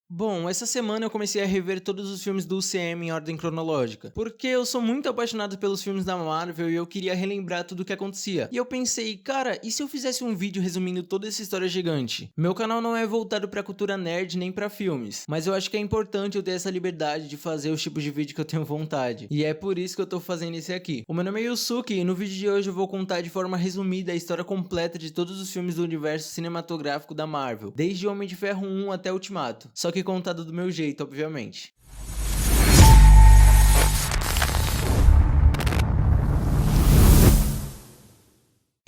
Bom, essa semana eu comecei a rever todos os filmes do UCM em ordem cronológica, porque eu sou muito apaixonado pelos filmes da Marvel e eu queria relembrar tudo o que acontecia. E eu pensei, cara, e se eu fizesse um vídeo resumindo toda essa história gigante? Meu canal não é voltado pra cultura nerd nem pra filmes, mas eu acho que é importante eu ter essa liberdade de fazer os tipos de vídeo que eu tenho vontade. E é por isso que eu tô fazendo esse aqui. O meu nome é Yusuke e no vídeo de hoje eu vou contar de forma resumida a história completa de todos os filmes do universo cinematográfico da Marvel, desde Homem de Ferro 1 até Ultimato. Só que contado do meu jeito, obviamente.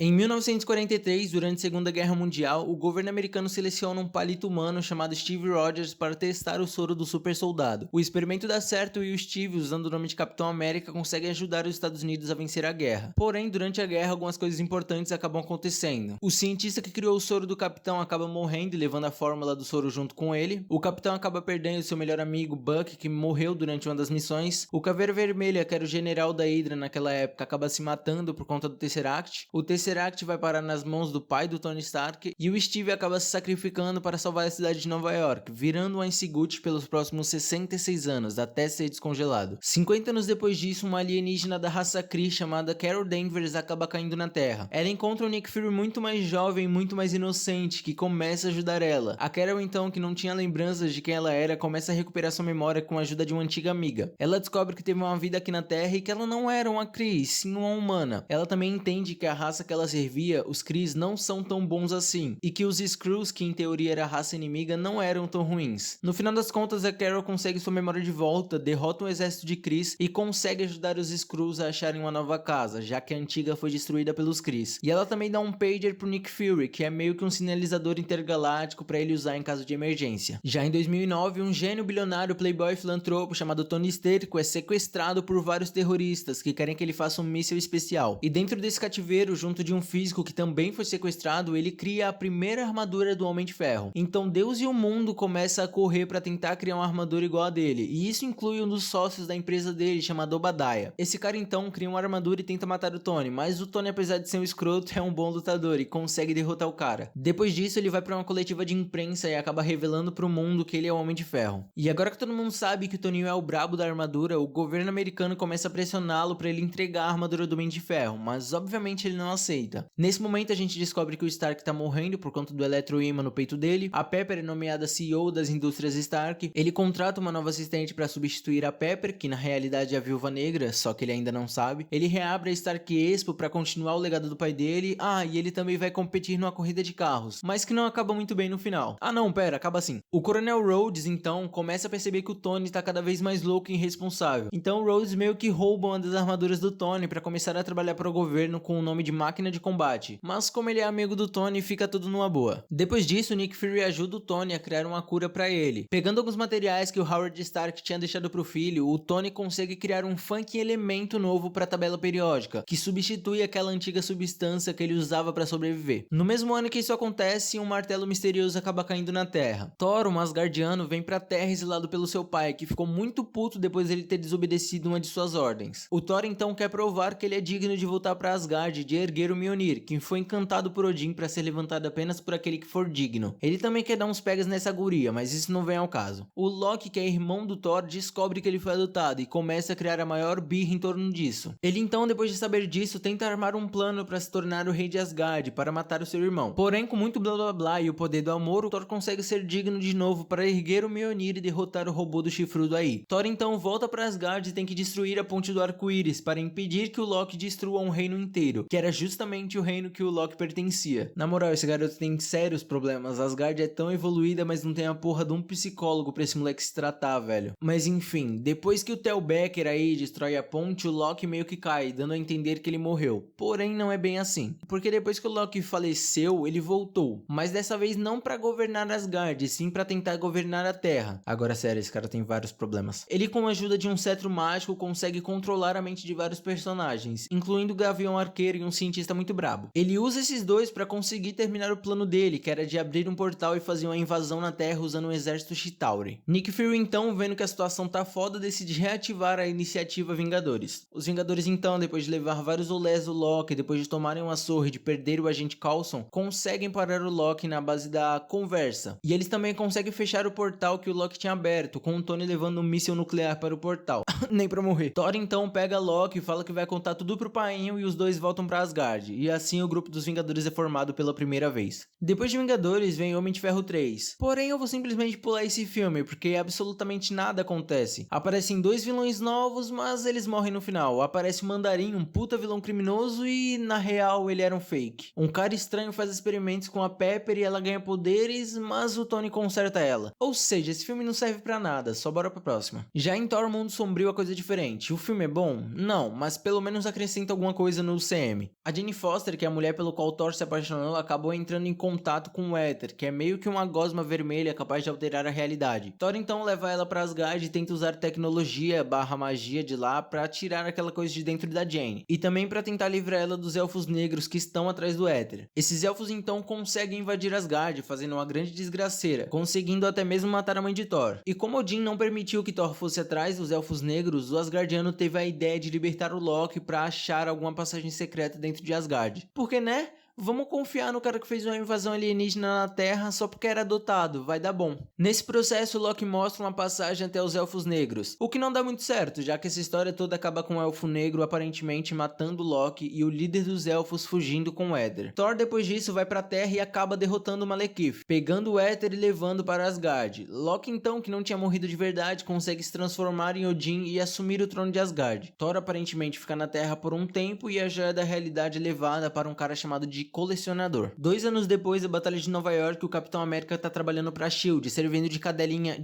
Em 1943, durante a Segunda Guerra Mundial, o governo americano seleciona um palito humano chamado Steve Rogers para testar o soro do super soldado. O experimento dá certo e o Steve, usando o nome de Capitão América, consegue ajudar os Estados Unidos a vencer a guerra. Porém, durante a guerra, algumas coisas importantes acabam acontecendo. O cientista que criou o soro do Capitão acaba morrendo e levando a fórmula do soro junto com ele. O Capitão acaba perdendo seu melhor amigo, Buck, que morreu durante uma das missões. O Caveira Vermelha, que era o general da Hydra naquela época, acaba se matando por conta do Tesseract. O Tesseract vai parar nas mãos do pai do Tony Stark e o Steve acaba se sacrificando para salvar a cidade de Nova York, virando um Ice Gut pelos próximos 66 anos, até ser descongelado. 50 anos depois disso, uma alienígena da raça Kree chamada Carol Danvers acaba caindo na Terra. Ela encontra o Nick Fury muito mais jovem, muito mais inocente, que começa a ajudar ela. A Carol então, que não tinha lembranças de quem ela era, começa a recuperar sua memória com a ajuda de uma antiga amiga. Ela descobre que teve uma vida aqui na Terra e que ela não era uma Kree, sim uma humana. Ela também entende que a raça que ela servia, os Krees, não são tão bons assim, e que os Skrulls, que em teoria era a raça inimiga, não eram tão ruins. No final das contas, a Carol consegue sua memória de volta, derrota um exército de Krees e consegue ajudar os Skrulls a acharem uma nova casa, já que a antiga foi destruída pelos Krees. E ela também dá um pager pro Nick Fury, que é meio que um sinalizador intergaláctico para ele usar em caso de emergência. Já em 2009, um gênio bilionário playboy filantropo chamado Tony Stark é sequestrado por vários terroristas que querem que ele faça um míssil especial. E dentro desse cativeiro, junto de um físico que também foi sequestrado, ele cria a primeira armadura do Homem de Ferro. Então Deus e o mundo começam a correr para tentar criar uma armadura igual a dele, e isso inclui um dos sócios da empresa dele, chamado Obadiah. Esse cara então cria uma armadura e tenta matar o Tony, mas o Tony, apesar de ser um escroto, é um bom lutador e consegue derrotar o cara. Depois disso, ele vai para uma coletiva de imprensa e acaba revelando pro mundo que ele é o Homem de Ferro. E agora que todo mundo sabe que o Toninho é o brabo da armadura, o governo americano começa a pressioná-lo para ele entregar a armadura do Homem de Ferro, mas obviamente ele não aceita. Nesse momento a gente descobre que o Stark tá morrendo por conta do eletroímã no peito dele. A Pepper é nomeada CEO das indústrias Stark. Ele contrata uma nova assistente para substituir a Pepper, que na realidade é a Viúva Negra, só que ele ainda não sabe. Ele reabre a Stark Expo para continuar o legado do pai dele. E ele também vai competir numa corrida de carros, mas que não acaba muito bem no final. Não, pera, acaba assim. O Coronel Rhodes então começa a perceber que o Tony tá cada vez mais louco e irresponsável. Então o Rhodes meio que rouba uma das armaduras do Tony para começar a trabalhar para o governo com o nome de Máquina de Combate. Mas como ele é amigo do Tony, fica tudo numa boa. Depois disso, Nick Fury ajuda o Tony a criar uma cura pra ele. Pegando alguns materiais que o Howard Stark tinha deixado pro filho, o Tony consegue criar um funky elemento novo pra tabela periódica, que substitui aquela antiga substância que ele usava pra sobreviver. No mesmo ano que isso acontece, um martelo misterioso acaba caindo na Terra. Thor, um Asgardiano, vem pra Terra exilado pelo seu pai, que ficou muito puto depois de ele ter desobedecido uma de suas ordens. O Thor então quer provar que ele é digno de voltar pra Asgard e de erguer o Mjolnir, que foi encantado por Odin para ser levantado apenas por aquele que for digno. Ele também quer dar uns pegas nessa guria, mas isso não vem ao caso. O Loki, que é irmão do Thor, descobre que ele foi adotado e começa a criar a maior birra em torno disso. Ele então, depois de saber disso, tenta armar um plano para se tornar o rei de Asgard, para matar o seu irmão. Porém, com muito blá blá blá e o poder do amor, o Thor consegue ser digno de novo para erguer o Mjolnir e derrotar o robô do chifrudo aí. Thor então volta para Asgard e tem que destruir a ponte do arco-íris para impedir que o Loki destrua um reino inteiro, que era justamente o reino que o Loki pertencia. Na moral, esse garoto tem sérios problemas. Asgard é tão evoluída, mas não tem a porra de um psicólogo pra esse moleque se tratar, velho. Mas enfim, depois que o Tel Becker aí destrói a ponte, o Loki meio que cai, dando a entender que ele morreu. Porém, não é bem assim. Porque depois que o Loki faleceu, ele voltou. Mas dessa vez não pra governar Asgard, sim pra tentar governar a Terra. Agora, sério, esse cara tem vários problemas. Ele, com a ajuda de um cetro mágico, consegue controlar a mente de vários personagens, incluindo o Gavião Arqueiro e um cientista cientista muito brabo. Ele usa esses dois pra conseguir terminar o plano dele, que era de abrir um portal e fazer uma invasão na Terra usando o exército Chitauri. Nick Fury então, vendo que a situação tá foda, decide reativar a iniciativa Vingadores. Os Vingadores então, depois de levar vários olés do Loki, depois de tomarem uma surra e de perder o agente Coulson, conseguem parar o Loki na base da conversa. E eles também conseguem fechar o portal que o Loki tinha aberto, com o Tony levando um míssil nuclear para o portal. Nem pra morrer. Thor então pega Loki e fala que vai contar tudo pro painho e os dois voltam pra Asgard. E assim o grupo dos Vingadores é formado pela primeira vez. Depois de Vingadores vem Homem de Ferro 3. Porém eu vou simplesmente pular esse filme, porque absolutamente nada acontece. Aparecem dois vilões novos, mas eles morrem no final. Aparece o Mandarim, um puta vilão criminoso e na real ele era um fake. Um cara estranho faz experimentos com a Pepper e ela ganha poderes, mas o Tony conserta ela. Ou seja, esse filme não serve pra nada, só bora pra próxima. Já em Thor Mundo Sombrio a coisa é diferente. O filme é bom? Não, mas pelo menos acrescenta alguma coisa no UCM. A Jane Foster, que é a mulher pelo qual Thor se apaixonou, acabou entrando em contato com o Éter, que é meio que uma gosma vermelha capaz de alterar a realidade. Thor então leva ela pra Asgard e tenta usar tecnologia / magia de lá pra tirar aquela coisa de dentro da Jane. E também pra tentar livrar ela dos elfos negros que estão atrás do Éter. Esses elfos então conseguem invadir Asgard, fazendo uma grande desgraceira, conseguindo até mesmo matar a mãe de Thor. E como Odin não permitiu que Thor fosse atrás dos elfos negros, o Asgardiano teve a ideia de libertar o Loki pra achar alguma passagem secreta dentro de Asgard. Porque né? Vamos confiar no cara que fez uma invasão alienígena na Terra só porque era adotado, vai dar bom. Nesse processo, o Loki mostra uma passagem até os Elfos Negros, o que não dá muito certo, já que essa história toda acaba com o Elfo Negro aparentemente matando Loki e o líder dos Elfos fugindo com o Éter. Thor depois disso vai pra Terra e acaba derrotando o Malekith, pegando o Éter e levando para Asgard. Loki então, que não tinha morrido de verdade, consegue se transformar em Odin e assumir o trono de Asgard. Thor aparentemente fica na Terra por um tempo e a joia da realidade é levada para um cara chamado de Colecionador. 2 anos depois da Batalha de Nova York, o Capitão América tá trabalhando pra SHIELD, servindo de cadelinha,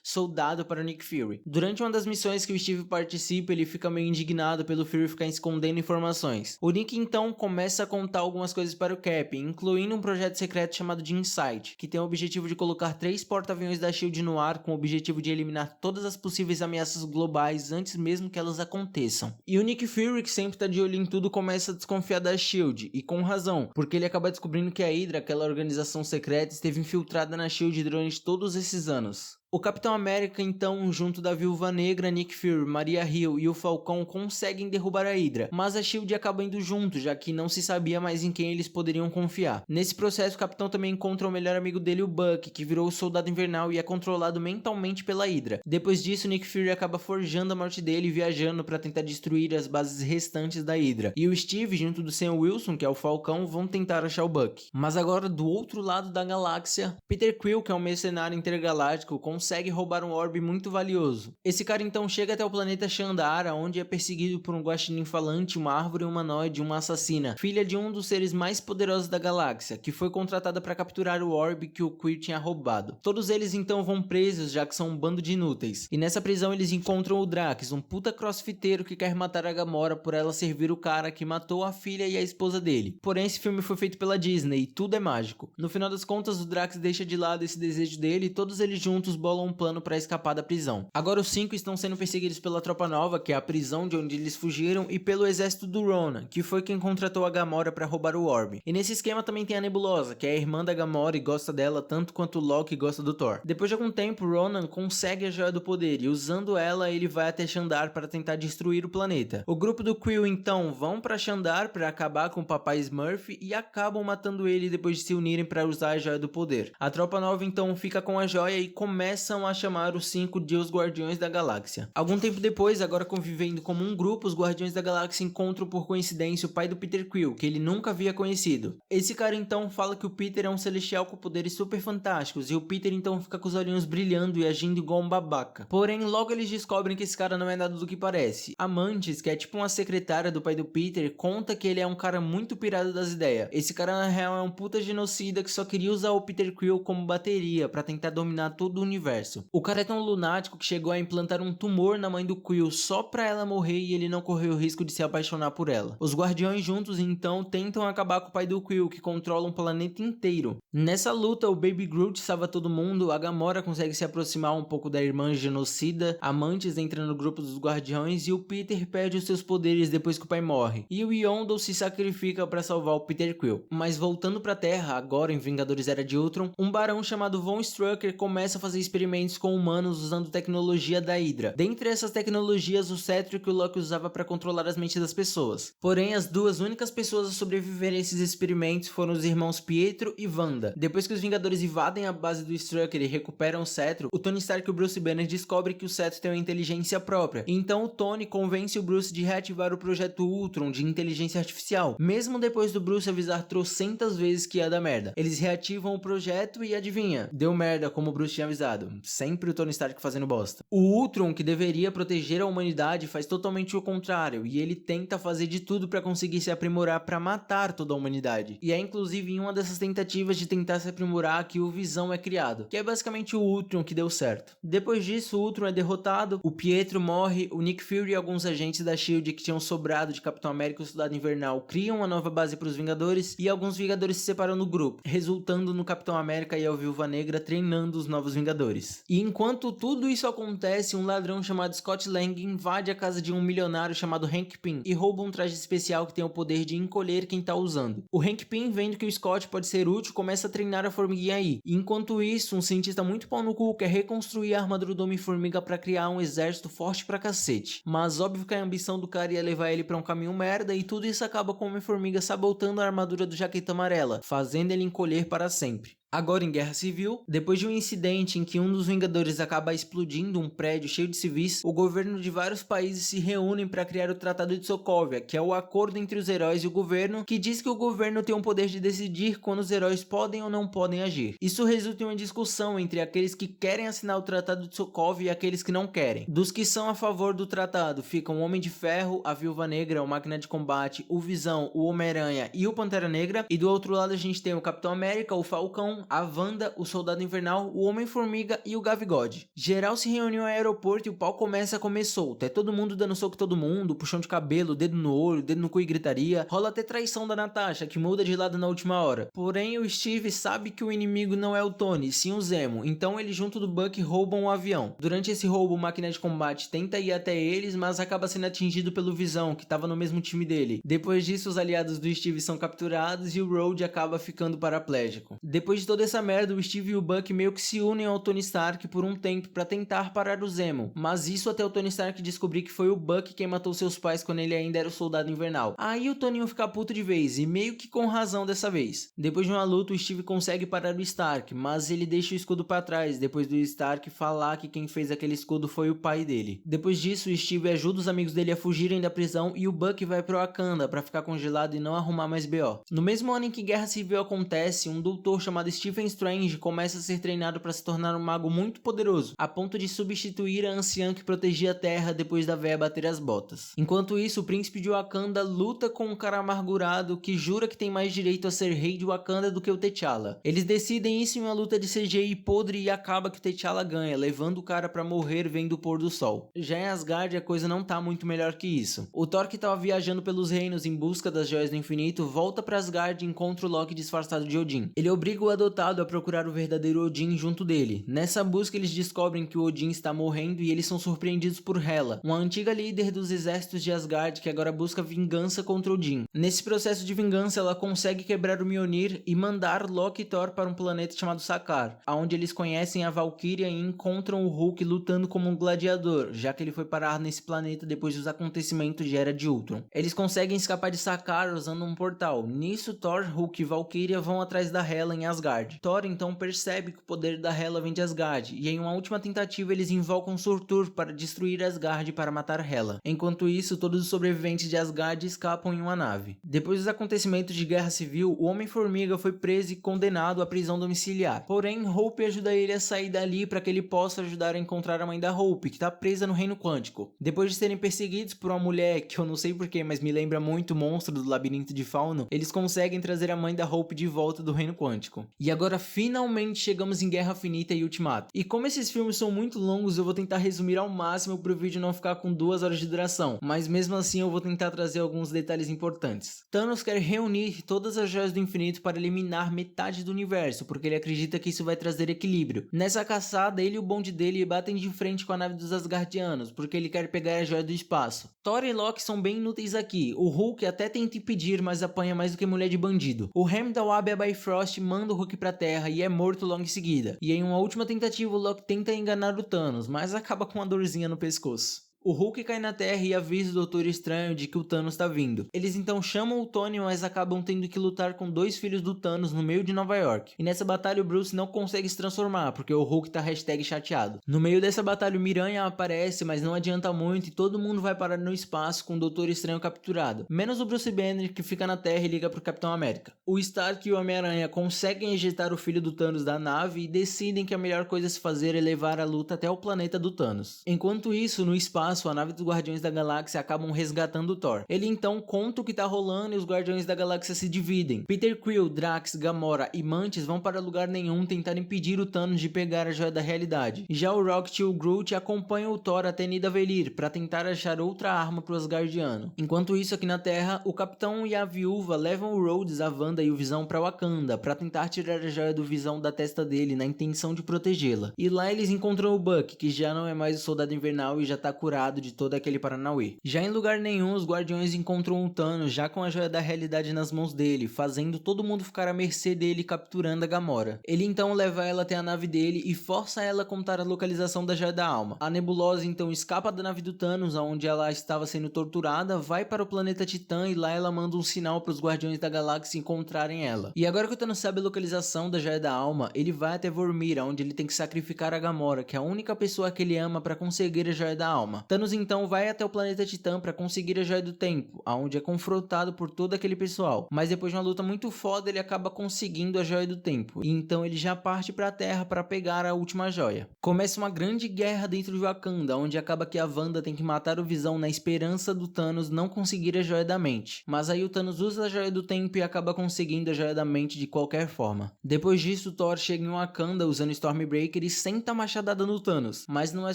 soldado para o Nick Fury. Durante uma das missões que o Steve participa, ele fica meio indignado pelo Fury ficar escondendo informações. O Nick então começa a contar algumas coisas para o Cap, incluindo um projeto secreto chamado de Insight, que tem o objetivo de colocar 3 porta-aviões da SHIELD no ar com o objetivo de eliminar todas as possíveis ameaças globais antes mesmo que elas aconteçam. E o Nick Fury, que sempre tá de olho em tudo, começa a desconfiar da SHIELD, e com razão, porque ele acaba descobrindo que a Hydra, aquela organização secreta, esteve infiltrada na SHIELD durante todos esses anos. O Capitão América então, junto da Viúva Negra, Nick Fury, Maria Hill e o Falcão conseguem derrubar a Hydra, mas a SHIELD acaba indo junto, já que não se sabia mais em quem eles poderiam confiar. Nesse processo, o Capitão também encontra o melhor amigo dele, o Bucky, que virou o Soldado Invernal e é controlado mentalmente pela Hydra. Depois disso, Nick Fury acaba forjando a morte dele e viajando para tentar destruir as bases restantes da Hydra. E o Steve, junto do Sam Wilson, que é o Falcão, vão tentar achar o Bucky. Mas agora, do outro lado da galáxia, Peter Quill, que é um mercenário intergaláctico, consegue roubar um orbe muito valioso. Esse cara então chega até o planeta Xandar, onde é perseguido por um guaxinim falante, uma árvore humanoide e uma assassina, filha de um dos seres mais poderosos da galáxia, que foi contratada para capturar o orbe que o Quill tinha roubado. Todos eles então vão presos, já que são um bando de inúteis. E nessa prisão eles encontram o Drax, um puta crossfiteiro que quer matar a Gamora por ela servir o cara que matou a filha e a esposa dele. Porém, esse filme foi feito pela Disney e tudo é mágico. No final das contas, o Drax deixa de lado esse desejo dele e todos eles juntos bolam um plano para escapar da prisão. Agora os 5 estão sendo perseguidos pela Tropa Nova, que é a prisão de onde eles fugiram, e pelo exército do Ronan, que foi quem contratou a Gamora para roubar o orbe. E nesse esquema também tem a Nebulosa, que é a irmã da Gamora e gosta dela tanto quanto o Loki gosta do Thor. Depois de algum tempo, Ronan consegue a Joia do Poder e usando ela ele vai até Xandar para tentar destruir o planeta. O grupo do Quill então vão para Xandar para acabar com o Papai Smurf e acabam matando ele depois de se unirem para usar a Joia do Poder. A Tropa Nova então fica com a joia e começam a chamar os 5 de os Guardiões da Galáxia. Algum tempo depois, agora convivendo como um grupo, os Guardiões da Galáxia encontram por coincidência o pai do Peter Quill, que ele nunca havia conhecido. Esse cara então fala que o Peter é um celestial com poderes super fantásticos e o Peter então fica com os olhinhos brilhando e agindo igual um babaca. Porém, logo eles descobrem que esse cara não é nada do que parece. A Mantis, que é tipo uma secretária do pai do Peter, conta que ele é um cara muito pirado das ideias. Esse cara na real é um puta genocida que só queria usar o Peter Quill como bateria pra tentar dominar todo o universo. universo. O cara é tão lunático que chegou a implantar um tumor na mãe do Quill só pra ela morrer e ele não correu o risco de se apaixonar por ela. Os Guardiões juntos então tentam acabar com o pai do Quill, que controla um planeta inteiro. Nessa luta, o Baby Groot salva todo mundo, a Gamora consegue se aproximar um pouco da irmã genocida, a Mantis entra no grupo dos Guardiões e o Peter perde os seus poderes depois que o pai morre. E o Yondu se sacrifica pra salvar o Peter Quill. Mas voltando pra Terra, agora em Vingadores Era de Ultron, um barão chamado Von Strucker começa a fazer experimentos com humanos usando tecnologia da Hydra. Dentre essas tecnologias, o cetro que o Loki usava para controlar as mentes das pessoas. Porém, as duas únicas pessoas a sobreviverem a esses experimentos foram os irmãos Pietro e Wanda. Depois que os Vingadores invadem a base do Strucker e recuperam o cetro, o Tony Stark e o Bruce Banner descobrem que o cetro tem uma inteligência própria. Então o Tony convence o Bruce de reativar o projeto Ultron de inteligência artificial, mesmo depois do Bruce avisar trocentas vezes que ia dar merda. Eles reativam o projeto e adivinha? Deu merda, como o Bruce tinha avisado. Sempre o Tony Stark fazendo bosta. O Ultron, que deveria proteger a humanidade, faz totalmente o contrário, e ele tenta fazer de tudo para conseguir se aprimorar para matar toda a humanidade. E é inclusive em uma dessas tentativas de tentar se aprimorar que o Visão é criado, que é basicamente o Ultron que deu certo. Depois disso, o Ultron é derrotado, o Pietro morre, o Nick Fury e alguns agentes da SHIELD que tinham sobrado de Capitão América e o Soldado Invernal criam uma nova base para os Vingadores, e alguns Vingadores se separam do grupo, resultando no Capitão América e a Viúva Negra treinando os novos Vingadores. E enquanto tudo isso acontece, um ladrão chamado Scott Lang invade a casa de um milionário chamado Hank Pym e rouba um traje especial que tem o poder de encolher quem tá usando. O Hank Pym, vendo que o Scott pode ser útil, começa a treinar a formiguinha aí. E enquanto isso, um cientista muito pau no cu quer reconstruir a armadura do Homem-Formiga pra criar um exército forte pra cacete. Mas óbvio que a ambição do cara ia levar ele pra um caminho merda e tudo isso acaba com o Homem-Formiga sabotando a armadura do Jaqueta Amarela, fazendo ele encolher para sempre. Agora em Guerra Civil, depois de um incidente em que um dos Vingadores acaba explodindo um prédio cheio de civis, o governo de vários países se reúnem para criar o Tratado de Sokovia, que é o acordo entre os heróis e o governo, que diz que o governo tem o poder de decidir quando os heróis podem ou não podem agir. Isso resulta em uma discussão entre aqueles que querem assinar o Tratado de Sokovia e aqueles que não querem. Dos que são a favor do tratado ficam o Homem de Ferro, a Viúva Negra, o Máquina de Combate, o Visão, o Homem-Aranha e o Pantera Negra, e do outro lado a gente tem o Capitão América, o Falcão, a Wanda, o Soldado Invernal, o Homem-Formiga e o Gavigode. Geral se reuniu no aeroporto e o pau começa a comer solto. É todo mundo dando soco em todo mundo, puxão de cabelo, dedo no olho, dedo no cu e gritaria. Rola até traição da Natasha, que muda de lado na última hora. Porém, o Steve sabe que o inimigo não é o Tony, sim o Zemo. Então ele junto do Buck roubam um avião. Durante esse roubo, o Máquina de Combate tenta ir até eles, mas acaba sendo atingido pelo Visão, que estava no mesmo time dele. Depois disso, os aliados do Steve são capturados e o Rhodey acaba ficando paraplégico. Depois de toda essa merda, o Steve e o Buck meio que se unem ao Tony Stark por um tempo para tentar parar o Zemo, mas isso até o Tony Stark descobrir que foi o Buck quem matou seus pais quando ele ainda era o Soldado Invernal. Aí o Toninho fica puto de vez, e meio que com razão dessa vez. Depois de uma luta, o Steve consegue parar o Stark, mas ele deixa o escudo para trás, depois do Stark falar que quem fez aquele escudo foi o pai dele. Depois disso, o Steve ajuda os amigos dele a fugirem da prisão e o Buck vai pro Wakanda para ficar congelado e não arrumar mais BO. No mesmo ano em que Guerra Civil acontece, um doutor chamado Stephen Strange começa a ser treinado para se tornar um mago muito poderoso, a ponto de substituir a anciã que protegia a Terra depois da véia bater as botas. Enquanto isso, o príncipe de Wakanda luta com um cara amargurado que jura que tem mais direito a ser rei de Wakanda do que o T'Challa. Eles decidem isso em uma luta de CGI podre e acaba que o T'Challa ganha, levando o cara para morrer vendo o pôr do sol. Já em Asgard a coisa não tá muito melhor que isso. O Thor, que tava viajando pelos reinos em busca das joias do infinito, volta para Asgard e encontra o Loki disfarçado de Odin. Ele obriga o adotado a procurar o verdadeiro Odin junto dele. Nessa busca eles descobrem que o Odin está morrendo e eles são surpreendidos por Hela, uma antiga líder dos exércitos de Asgard que agora busca vingança contra Odin. Nesse processo de vingança ela consegue quebrar o Mjolnir e mandar Loki e Thor para um planeta chamado Sakaar, onde eles conhecem a Valkyria e encontram o Hulk lutando como um gladiador, já que ele foi parar nesse planeta depois dos acontecimentos de Era de Ultron. Eles conseguem escapar de Sakaar usando um portal. Nisso Thor, Hulk e Valkyria vão atrás da Hela em Asgard. Thor então percebe que o poder da Hela vem de Asgard, e em uma última tentativa eles invocam Surtur para destruir Asgard e para matar Hela. Enquanto isso, todos os sobreviventes de Asgard escapam em uma nave. Depois dos acontecimentos de Guerra Civil, o Homem-Formiga foi preso e condenado à prisão domiciliar. Porém, Hope ajuda ele a sair dali para que ele possa ajudar a encontrar a mãe da Hope, que está presa no Reino Quântico. Depois de serem perseguidos por uma mulher que eu não sei porquê, mas me lembra muito o monstro do Labirinto de Fauno, eles conseguem trazer a mãe da Hope de volta do Reino Quântico. E agora finalmente chegamos em Guerra Infinita e Ultimato. E como esses filmes são muito longos, eu vou tentar resumir ao máximo para o vídeo não ficar com 2 horas de duração, mas mesmo assim eu vou tentar trazer alguns detalhes importantes. Thanos quer reunir todas as joias do infinito para eliminar metade do universo, porque ele acredita que isso vai trazer equilíbrio. Nessa caçada, ele e o bonde dele batem de frente com a nave dos Asgardianos, porque ele quer pegar a joia do espaço. Thor e Loki são bem inúteis aqui, o Hulk até tenta impedir, mas apanha mais do que mulher de bandido. O Heimdall abre a Bifrost, manda o Hulk pra terra e é morto logo em seguida. E em uma última tentativa, o Loki tenta enganar o Thanos, mas acaba com uma dorzinha no pescoço. O Hulk cai na Terra e avisa o Doutor Estranho de que o Thanos tá vindo. Eles então chamam o Tony, mas acabam tendo que lutar com 2 filhos do Thanos no meio de Nova York. E nessa batalha o Bruce não consegue se transformar, porque o Hulk tá #chateado. No meio dessa batalha o Miranha aparece, mas não adianta muito e todo mundo vai parar no espaço com o Doutor Estranho capturado. Menos o Bruce Banner, que fica na Terra e liga pro Capitão América. O Stark e o Homem-Aranha conseguem ejetar o filho do Thanos da nave e decidem que a melhor coisa a se fazer é levar a luta até o planeta do Thanos. Enquanto isso, no espaço, a nave dos Guardiões da Galáxia acabam resgatando o Thor. Ele então conta o que tá rolando e os Guardiões da Galáxia se dividem. Peter Quill, Drax, Gamora e Mantis vão para lugar nenhum tentar impedir o Thanos de pegar a joia da realidade. Já o Rocket e o Groot acompanham o Thor até Nidavellir para tentar achar outra arma pro Asgardiano. Enquanto isso, aqui na Terra, o Capitão e a Viúva levam o Rhodes, a Wanda e o Visão para Wakanda para tentar tirar a joia do Visão da testa dele na intenção de protegê-la. E lá eles encontram o Buck, que já não é mais o Soldado Invernal e já tá curado de todo aquele paranauê. Já em lugar nenhum, os Guardiões encontram o Thanos já com a joia da realidade nas mãos dele, fazendo todo mundo ficar à mercê dele, capturando a Gamora. Ele então leva ela até a nave dele e força ela a contar a localização da joia da alma. A Nebulosa então escapa da nave do Thanos, onde ela estava sendo torturada, vai para o planeta Titã e lá ela manda um sinal para os Guardiões da Galáxia encontrarem ela. E agora que o Thanos sabe a localização da joia da alma, ele vai até Vormir, onde ele tem que sacrificar a Gamora, que é a única pessoa que ele ama, para conseguir a joia da alma. Thanos então vai até o planeta Titã para conseguir a joia do tempo, onde é confrontado por todo aquele pessoal, mas depois de uma luta muito foda ele acaba conseguindo a joia do tempo, e então ele já parte para a Terra para pegar a última joia. Começa uma grande guerra dentro de Wakanda, onde acaba que a Wanda tem que matar o Visão na esperança do Thanos não conseguir a joia da mente, mas aí o Thanos usa a joia do tempo e acaba conseguindo a joia da mente de qualquer forma. Depois disso, Thor chega em Wakanda usando Stormbreaker e senta a machadada no Thanos, mas não é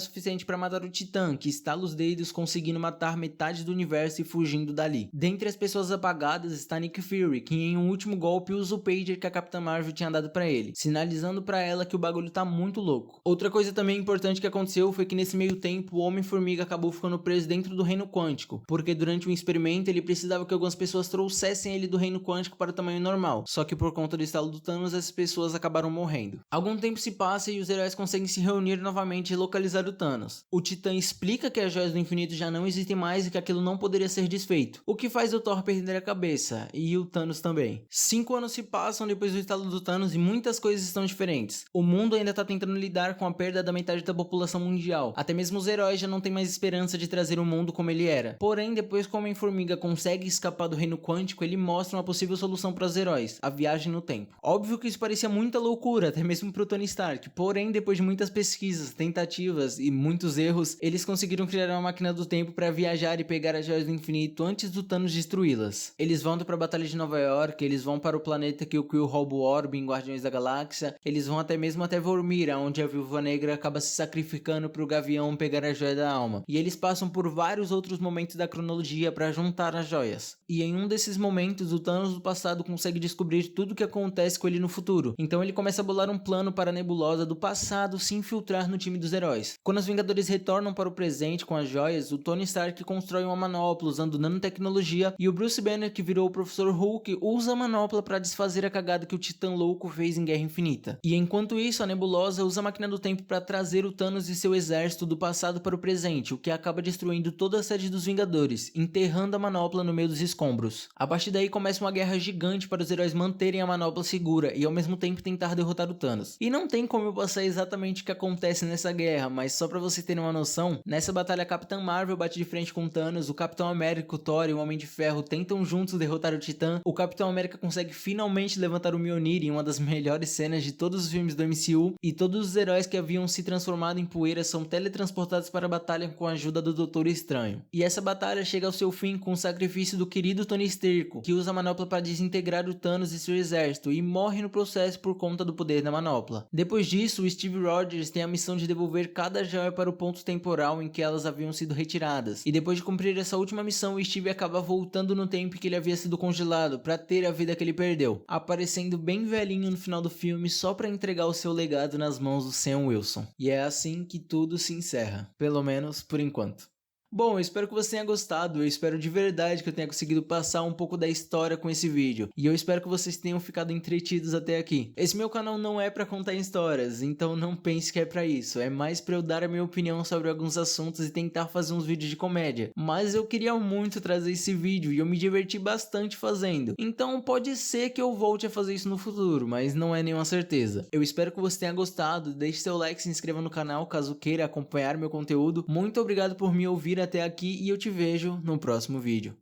suficiente para matar o Titã, que estala os dedos conseguindo matar metade do universo e fugindo dali. Dentre as pessoas apagadas está Nick Fury, que em um último golpe usa o pager que a Capitã Marvel tinha dado pra ele, sinalizando pra ela que o bagulho tá muito louco. Outra coisa também importante que aconteceu foi que nesse meio tempo o Homem-Formiga acabou ficando preso dentro do Reino Quântico, porque durante um experimento ele precisava que algumas pessoas trouxessem ele do Reino Quântico para o tamanho normal, só que por conta do estalo do Thanos essas pessoas acabaram morrendo. Algum tempo se passa e os heróis conseguem se reunir novamente e localizar o Thanos. O Titã explica que as joias do infinito já não existem mais e que aquilo não poderia ser desfeito, o que faz o Thor perder a cabeça, e o Thanos também. 5 anos se passam depois do estalo do Thanos e muitas coisas estão diferentes. O mundo ainda tá tentando lidar com a perda da metade da população mundial, até mesmo os heróis já não têm mais esperança de trazer o mundo como ele era. Porém, depois que o Homem-Formiga consegue escapar do Reino Quântico, ele mostra uma possível solução para os heróis, a viagem no tempo. Óbvio que isso parecia muita loucura, até mesmo pro Tony Stark, porém, depois de muitas pesquisas, tentativas e muitos erros, eles conseguiram criar uma máquina do tempo para viajar e pegar as joias do infinito antes do Thanos destruí-las. Eles vão para a Batalha de Nova York, eles vão para o planeta que o Quill rouba o orbe em Guardiões da Galáxia, eles vão até mesmo até Vormir, onde a Viúva Negra acaba se sacrificando pro Gavião pegar a joia da alma. E eles passam por vários outros momentos da cronologia para juntar as joias. E em um desses momentos, o Thanos do passado consegue descobrir tudo o que acontece com ele no futuro. Então ele começa a bolar um plano para a Nebulosa do passado se infiltrar no time dos heróis. Quando os Vingadores retornam para o presente com as joias, o Tony Stark constrói uma manopla usando nanotecnologia e o Bruce Banner, que virou o Professor Hulk, usa a manopla para desfazer a cagada que o Titã Louco fez em Guerra Infinita. E enquanto isso, a Nebulosa usa a máquina do tempo para trazer o Thanos e seu exército do passado para o presente, o que acaba destruindo toda a sede dos Vingadores, enterrando a manopla no meio dos escombros. A partir daí começa uma guerra gigante para os heróis manterem a manopla segura e ao mesmo tempo tentar derrotar o Thanos. E não tem como eu passar exatamente o que acontece nessa guerra, mas só para você ter uma noção, nessa batalha, a Capitã Marvel bate de frente com Thanos, o Capitão América, o Thor e o Homem de Ferro tentam juntos derrotar o Titã, o Capitão América consegue finalmente levantar o Mjolnir em uma das melhores cenas de todos os filmes do MCU, e todos os heróis que haviam se transformado em poeira são teletransportados para a batalha com a ajuda do Doutor Estranho. E essa batalha chega ao seu fim com o sacrifício do querido Tony Stark, que usa a manopla para desintegrar o Thanos e seu exército, e morre no processo por conta do poder da manopla. Depois disso, o Steve Rogers tem a missão de devolver cada joia para o ponto temporal em que elas haviam sido retiradas, e depois de cumprir essa última missão, o Steve acaba voltando no tempo em que ele havia sido congelado para ter a vida que ele perdeu, aparecendo bem velhinho no final do filme só para entregar o seu legado nas mãos do Sam Wilson. E é assim que tudo se encerra, pelo menos por enquanto. Bom, eu espero que você tenha gostado, eu espero de verdade que eu tenha conseguido passar um pouco da história com esse vídeo, e eu espero que vocês tenham ficado entretidos até aqui. Esse meu canal não é pra contar histórias, então não pense que é pra isso, é mais pra eu dar a minha opinião sobre alguns assuntos e tentar fazer uns vídeos de comédia, mas eu queria muito trazer esse vídeo e eu me diverti bastante fazendo, então pode ser que eu volte a fazer isso no futuro, mas não é nenhuma certeza. Eu espero que você tenha gostado, deixe seu like, se inscreva no canal caso queira acompanhar meu conteúdo, muito obrigado por me ouvir até aqui e eu te vejo no próximo vídeo.